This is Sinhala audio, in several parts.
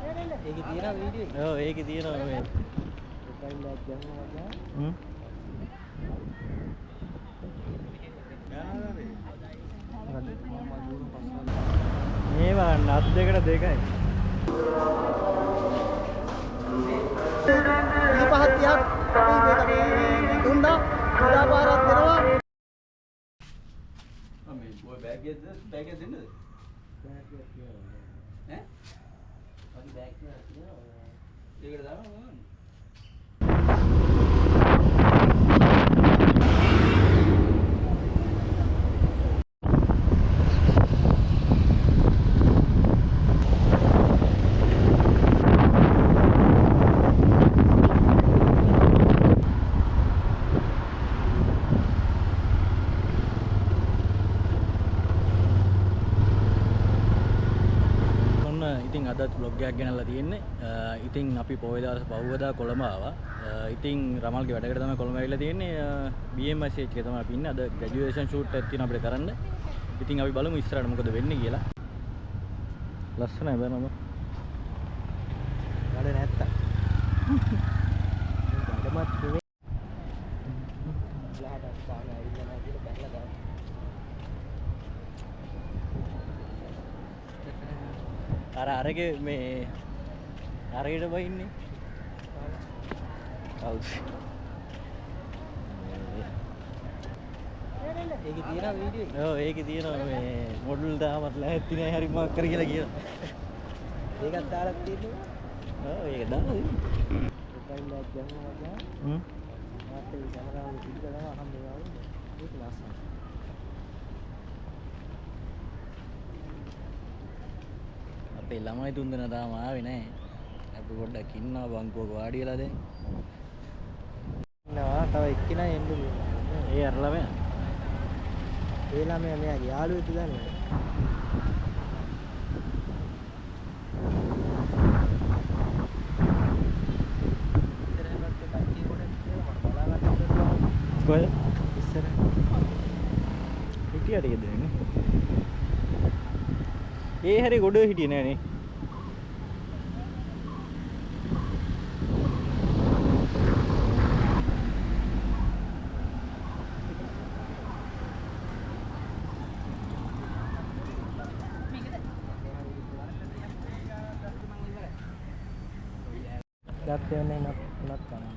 ඒකේ තියෙන වීඩියෝ. ඔව් ඒකේ තියෙනවා මේ. ප්‍රොෆයිල් එකක් දැම්මම ගියා. මේ වන්න අත් දෙකට දෙකයි. 25ක් 30ක් මේ දුන්නා. උදා පාරක් දෙනවා. මේ බෝ බෑග් එක දෙන්නද? බෑග් එක තියනවා. ඈ? අපි බෑග් එක තියනවා. ඒකට දානවා මොනවද? ඉතින් අදත් vlog එකක් ගෙනල්ලා තියෙන්නේ. ඉතින් අපි පොය දවස් පහුවදා කොළඹ ආවා. ඉතින් රමල්ගේ වැඩකට තමයි කොළඹ ඇවිල්ලා තියෙන්නේ. BMS එකේ තමයි අපි ඉන්නේ. අද ග්‍රැජුවේෂන් ෂූට් එකක් තියෙනවා අපිට කරන්න. ඉතින් අපි බලමු ඉස්සරහට මොකද වෙන්නේ කියලා. ලස්සනයි බලන්න. වැඩ නැත්තම්. වැඩමත් නෙවෙයි. ලහටක් ගන්න ඇවිල්ලා නැහැ කියලා බැලලා දාන්න. අරගේ මේ අරකට බයින්නේ කවුද ඒකේ තියෙන වීඩියෝ. ඔව් ඒකේ තියෙනවා මේ මොඩල් දාමත් ලැහැත්ති නෑ හරි මාක් කර කියලා කියනවා. ඒකත් දාලා තියෙනවා. ඔව් ඒක දාලා තියෙනවා. ප්‍රොෆයිල් එකක් දැම්මම ගියා. මාත් ඒ කැමරාව පිටලා අහම් මේවා ඒක ලස්සනයි. අපේ ළමයි තුන්දෙනා තාම ආවේ නැහැ. අපි පොඩ්ඩක් ඉන්නවා බංකුවක වාඩි වෙලා දැන්. ඉන්නවා තව එක්කෙනා එන්න දුන්නා. ඒ අර ළමයා. ඒ ළමයා මෙයාගේ යාළුවෙක්ද දන්නේ. කොහෙද? ඉස්සර. හිටියට දෙන්නේ. ඒ හැරි ගොඩ හිටියේ නෑනේ. දැක්කේ නෑ නත් කරන්නේ.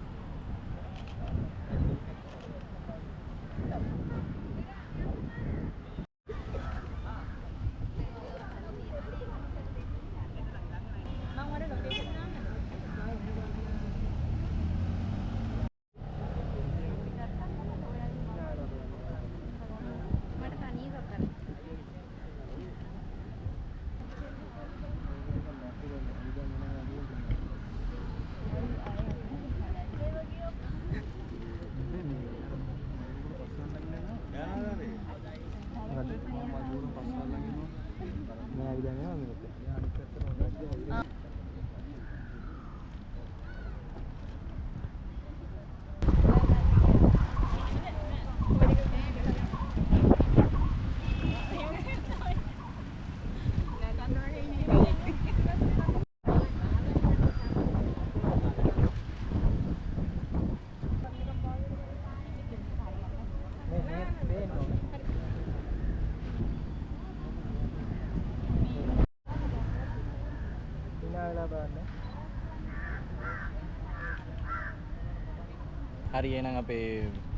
හරි එහෙනම් අපේ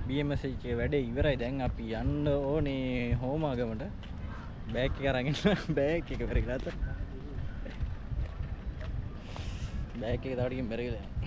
BMS එකේ වැඩේ ඉවරයි. දැන් අපි යන්න ඕනේ හෝමාගමට. බෑග් එක අරගෙන බෑග් එක පෙරගලා අත. බෑග් එක තව ටිකකින් පෙරගලා යන්න.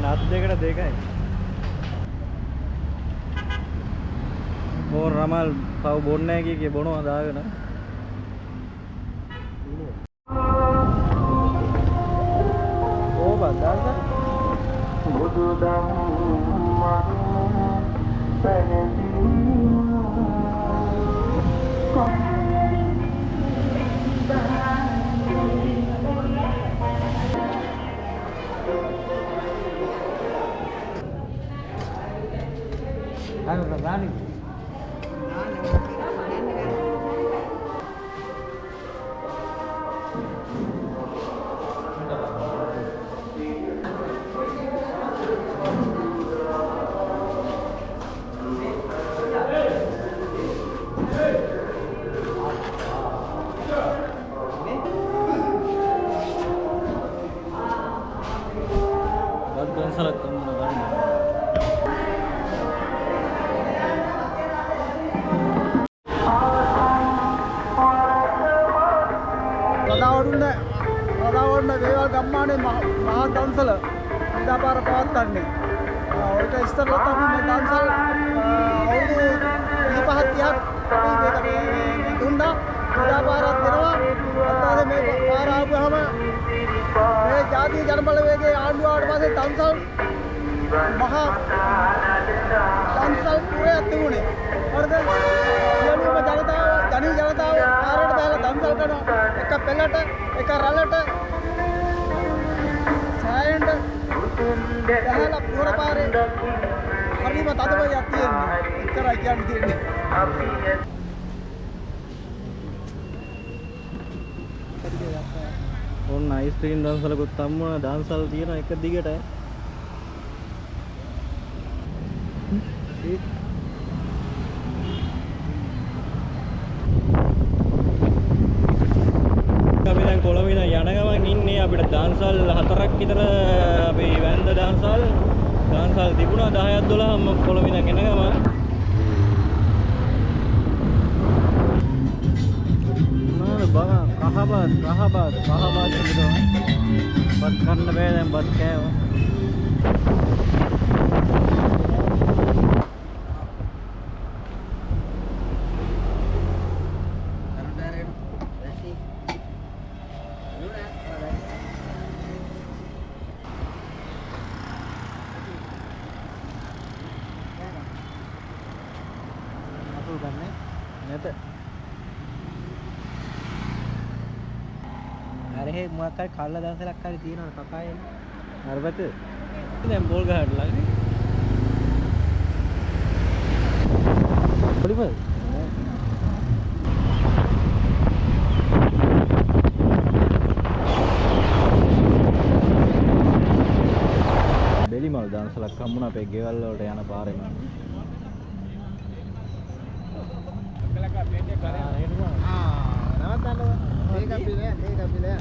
අත් දෙකට දෙකයි. බෝන් රමල් තව බොන්නේ නැහැ කිය බොනවා දාගෙන. ඕ බද්දාන්ද? බුදු ධම්ම රාණි දන්සලක් කම්මන ගන්න රදාවඩුන්න වේවල් ගම්මානේ මහා දන්සල ඉදාපාර පවත්වන්නේ. ඔයිට ඉස්තරලත් අපි මේ දන්සල් අවුරුදු 25 30ක් අපි මේ දුන්නා. ඉදාපාරක් දෙනවා. අත්තාද මේ පාර ආපුවම මේ ජාතිය ජනබලවේගයේ ආණ්ඩුව ආවට පස්සේ දන්සල් මහා දන්සල් පුරයක් තිබුණේ. හරිද? සියලුම ජනතාව ධනී ජනතාව පාරට බහලා දන්සල් කරනවා. එක පෙළට එක රළට සෑයෙන්ට බහලා පුර පාරේ හරිම තදබලයක් තියෙනවා. එච්චරයි කියන්න තියෙන්නේ. ඔන්න අයිස්ක්‍රීම් දන්සලකුත් තම්මන දන්සල් තියෙන එක දිගට අපි දැන් කොළඹ ඉඳන් යන ගමන් ඉන්නේ අපිට දන්සල් 4ක් විතර අපි වැන්ද දන්සල් තිබුණා 10ක් 12ක්ම කොළඹ ඉඳන් එන ගමන් කහබත් කියනවා. බත් කන්න බෑ දැන් බත් කෑවා. අතුල් ගන්න නැත. අරේ මොකක් හරි කල්ල දන්සලක් හරි තියෙනවද කකායේ? හරිපත. දැන් බෝල් ගහන්න ළඟනේ. පොඩිපල්. බෙලිමල් දන්සලක් හම්බුණා අපේ ගෙවල් වලට යන පාරේම. නවත්තන්න. ඒක අපිලේ